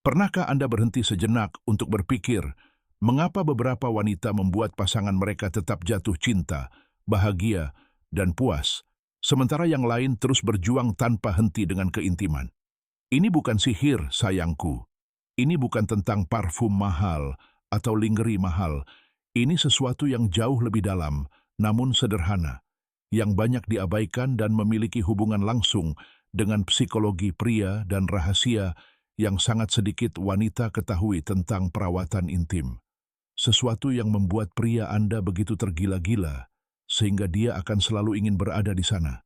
Pernahkah Anda berhenti sejenak untuk berpikir, mengapa beberapa wanita membuat pasangan mereka tetap jatuh cinta, bahagia, dan puas, sementara yang lain terus berjuang tanpa henti dengan keintiman? Ini bukan sihir, sayangku. Ini bukan tentang parfum mahal atau lingerie mahal. Ini sesuatu yang jauh lebih dalam, namun sederhana, yang banyak diabaikan dan memiliki hubungan langsung dengan psikologi pria dan rahasia yang sangat sedikit wanita ketahui tentang perawatan intim. Sesuatu yang membuat pria Anda begitu tergila-gila, sehingga dia akan selalu ingin berada di sana,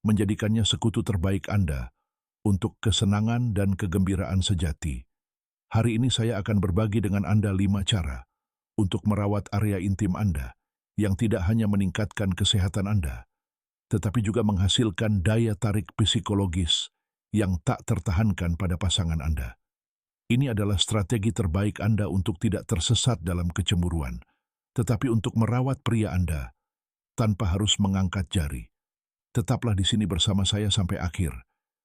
menjadikannya sekutu terbaik Anda untuk kesenangan dan kegembiraan sejati. Hari ini saya akan berbagi dengan Anda 5 cara untuk merawat area intim Anda yang tidak hanya meningkatkan kesehatan Anda, tetapi juga menghasilkan daya tarik psikologis yang tak tertahankan pada pasangan Anda. Ini adalah strategi terbaik Anda untuk tidak tersesat dalam kecemburuan, tetapi untuk merawat pria Anda tanpa harus mengangkat jari. Tetaplah di sini bersama saya sampai akhir,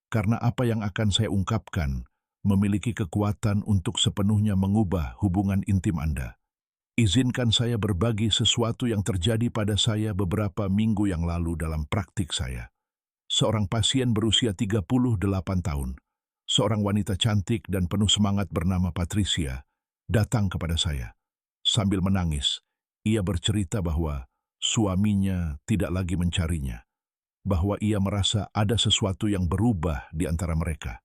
karena apa yang akan saya ungkapkan memiliki kekuatan untuk sepenuhnya mengubah hubungan intim Anda. Izinkan saya berbagi sesuatu yang terjadi pada saya beberapa minggu yang lalu dalam praktik saya. Seorang pasien berusia 38 tahun, seorang wanita cantik dan penuh semangat bernama Patricia, datang kepada saya. Sambil menangis, ia bercerita bahwa suaminya tidak lagi mencarinya, bahwa ia merasa ada sesuatu yang berubah di antara mereka.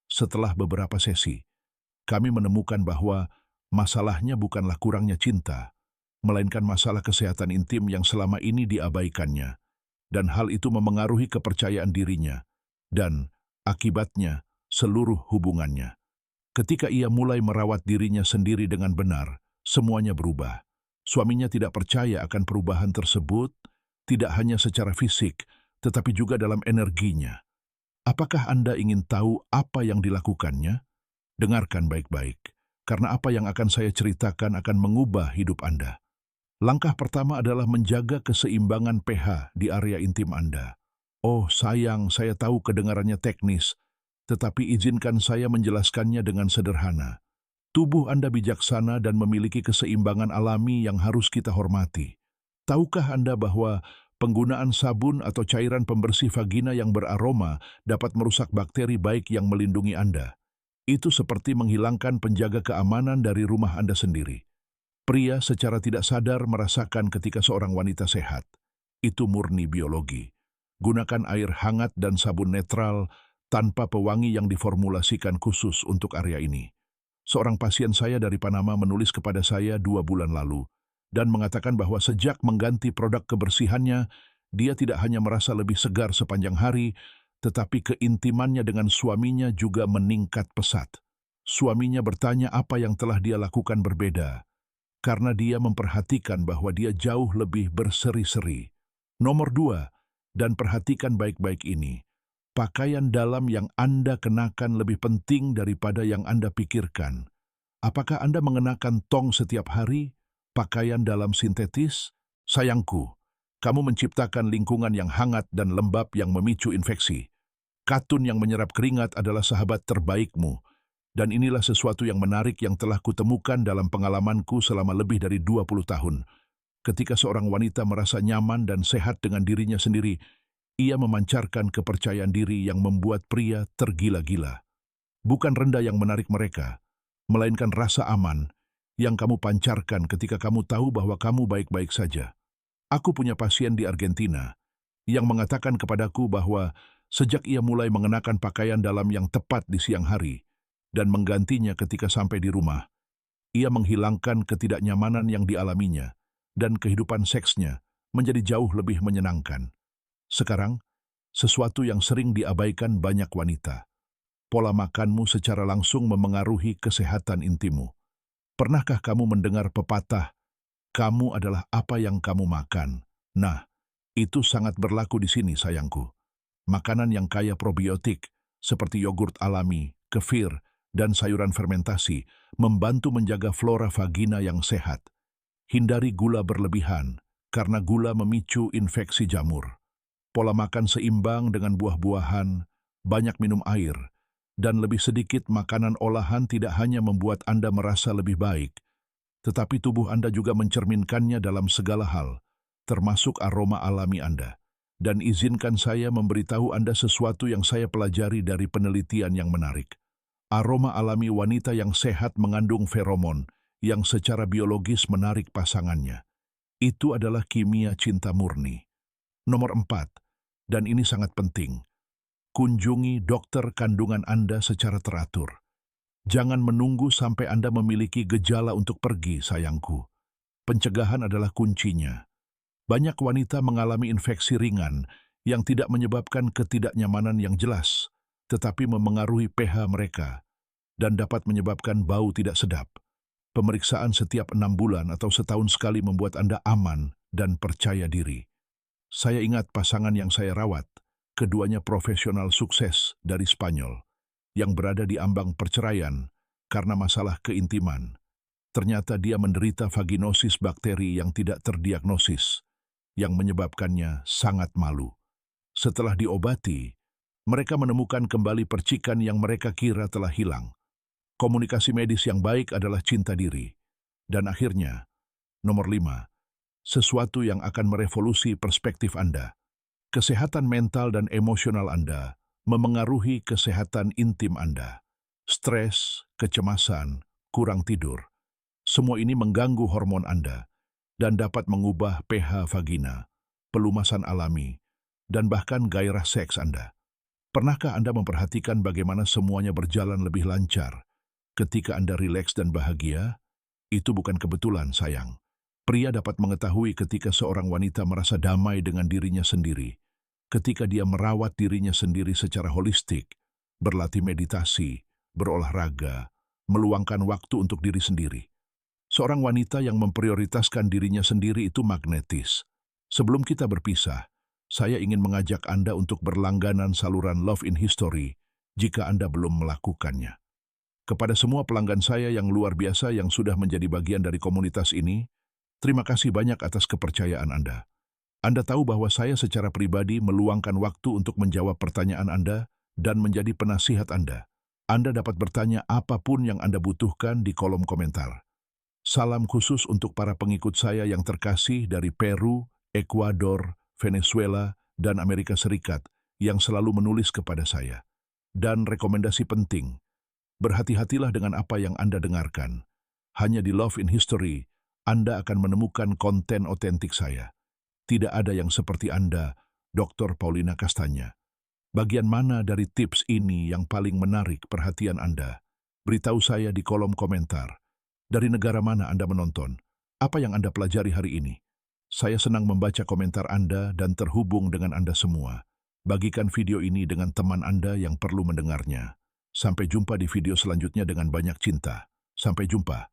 Setelah beberapa sesi, kami menemukan bahwa masalahnya bukanlah kurangnya cinta, melainkan masalah kesehatan intim yang selama ini diabaikannya, dan hal itu memengaruhi kepercayaan dirinya, dan akibatnya seluruh hubungannya. Ketika ia mulai merawat dirinya sendiri dengan benar, semuanya berubah. Suaminya tidak percaya akan perubahan tersebut, tidak hanya secara fisik, tetapi juga dalam energinya. Apakah Anda ingin tahu apa yang dilakukannya? Dengarkan baik-baik, karena apa yang akan saya ceritakan akan mengubah hidup Anda. Langkah pertama adalah menjaga keseimbangan pH di area intim Anda. Oh sayang, saya tahu kedengarannya teknis, tetapi izinkan saya menjelaskannya dengan sederhana. Tubuh Anda bijaksana dan memiliki keseimbangan alami yang harus kita hormati. Tahukah Anda bahwa penggunaan sabun atau cairan pembersih vagina yang beraroma dapat merusak bakteri baik yang melindungi Anda? Itu seperti menghilangkan penjaga keamanan dari rumah Anda sendiri. Pria secara tidak sadar merasakan ketika seorang wanita sehat. Itu murni biologi. Gunakan air hangat dan sabun netral tanpa pewangi yang diformulasikan khusus untuk area ini. Seorang pasien saya dari Panama menulis kepada saya 2 bulan lalu dan mengatakan bahwa sejak mengganti produk kebersihannya, dia tidak hanya merasa lebih segar sepanjang hari, tetapi keintimannya dengan suaminya juga meningkat pesat. Suaminya bertanya apa yang telah dia lakukan berbeda, karena dia memperhatikan bahwa dia jauh lebih berseri-seri. Nomor 2, dan perhatikan baik-baik ini, pakaian dalam yang Anda kenakan lebih penting daripada yang Anda pikirkan. Apakah Anda mengenakan tong setiap hari? Pakaian dalam sintetis? Sayangku, kamu menciptakan lingkungan yang hangat dan lembab yang memicu infeksi. Katun yang menyerap keringat adalah sahabat terbaikmu, dan inilah sesuatu yang menarik yang telah kutemukan dalam pengalamanku selama lebih dari 20 tahun. Ketika seorang wanita merasa nyaman dan sehat dengan dirinya sendiri, ia memancarkan kepercayaan diri yang membuat pria tergila-gila. Bukan rendah yang menarik mereka, melainkan rasa aman yang kamu pancarkan ketika kamu tahu bahwa kamu baik-baik saja. Aku punya pasien di Argentina yang mengatakan kepadaku bahwa sejak ia mulai mengenakan pakaian dalam yang tepat di siang hari dan menggantinya ketika sampai di rumah, ia menghilangkan ketidaknyamanan yang dialaminya dan kehidupan seksnya menjadi jauh lebih menyenangkan. Sekarang, sesuatu yang sering diabaikan banyak wanita. Pola makanmu secara langsung memengaruhi kesehatan intimu. Pernahkah kamu mendengar pepatah, kamu adalah apa yang kamu makan? Nah, itu sangat berlaku di sini, sayangku. Makanan yang kaya probiotik, seperti yogurt alami, kefir, dan sayuran fermentasi, membantu menjaga flora vagina yang sehat. Hindari gula berlebihan, karena gula memicu infeksi jamur. Pola makan seimbang dengan buah-buahan, banyak minum air, Dan lebih sedikit makanan olahan tidak hanya membuat Anda merasa lebih baik, tetapi tubuh Anda juga mencerminkannya dalam segala hal, termasuk aroma alami Anda. Dan izinkan saya memberitahu Anda sesuatu yang saya pelajari dari penelitian yang menarik. Aroma alami wanita yang sehat mengandung feromon yang secara biologis menarik pasangannya. Itu adalah kimia cinta murni. Nomor 4, dan ini sangat penting. Kunjungi dokter kandungan Anda secara teratur. Jangan menunggu sampai Anda memiliki gejala untuk pergi, sayangku. Pencegahan adalah kuncinya. Banyak wanita mengalami infeksi ringan yang tidak menyebabkan ketidaknyamanan yang jelas, tetapi memengaruhi pH mereka dan dapat menyebabkan bau tidak sedap. Pemeriksaan setiap 6 bulan atau setahun sekali membuat Anda aman dan percaya diri. Saya ingat pasangan yang saya rawat. Keduanya profesional sukses dari Spanyol, yang berada di ambang perceraian karena masalah keintiman. Ternyata dia menderita vaginosis bakteri yang tidak terdiagnosis, yang menyebabkannya sangat malu. Setelah diobati, mereka menemukan kembali percikan yang mereka kira telah hilang. Komunikasi medis yang baik adalah cinta diri. Dan akhirnya, nomor 5, sesuatu yang akan merevolusi perspektif Anda. Kesehatan mental dan emosional Anda memengaruhi kesehatan intim Anda. Stres, kecemasan, kurang tidur. Semua ini mengganggu hormon Anda dan dapat mengubah pH vagina, pelumasan alami, dan bahkan gairah seks Anda. Pernahkah Anda memperhatikan bagaimana semuanya berjalan lebih lancar ketika Anda rileks dan bahagia? Itu bukan kebetulan, sayang. Pria dapat mengetahui ketika seorang wanita merasa damai dengan dirinya sendiri, ketika dia merawat dirinya sendiri secara holistik, berlatih meditasi, berolahraga, meluangkan waktu untuk diri sendiri. Seorang wanita yang memprioritaskan dirinya sendiri itu magnetis. Sebelum kita berpisah, saya ingin mengajak Anda untuk berlangganan saluran Love in History jika Anda belum melakukannya. Kepada semua pelanggan saya yang luar biasa yang sudah menjadi bagian dari komunitas ini, terima kasih banyak atas kepercayaan Anda. Anda tahu bahwa saya secara pribadi meluangkan waktu untuk menjawab pertanyaan Anda dan menjadi penasihat Anda. Anda dapat bertanya apapun yang Anda butuhkan di kolom komentar. Salam khusus untuk para pengikut saya yang terkasih dari Peru, Ekuador, Venezuela, dan Amerika Serikat yang selalu menulis kepada saya. Dan rekomendasi penting, berhati-hatilah dengan apa yang Anda dengarkan. Hanya di Love in History, Anda akan menemukan konten otentik saya. Tidak ada yang seperti Anda, Dr. Paulina Kastanya. Bagian mana dari tips ini yang paling menarik perhatian Anda? Beritahu saya di kolom komentar. Dari negara mana Anda menonton? Apa yang Anda pelajari hari ini? Saya senang membaca komentar Anda dan terhubung dengan Anda semua. Bagikan video ini dengan teman Anda yang perlu mendengarnya. Sampai jumpa di video selanjutnya dengan banyak cinta. Sampai jumpa.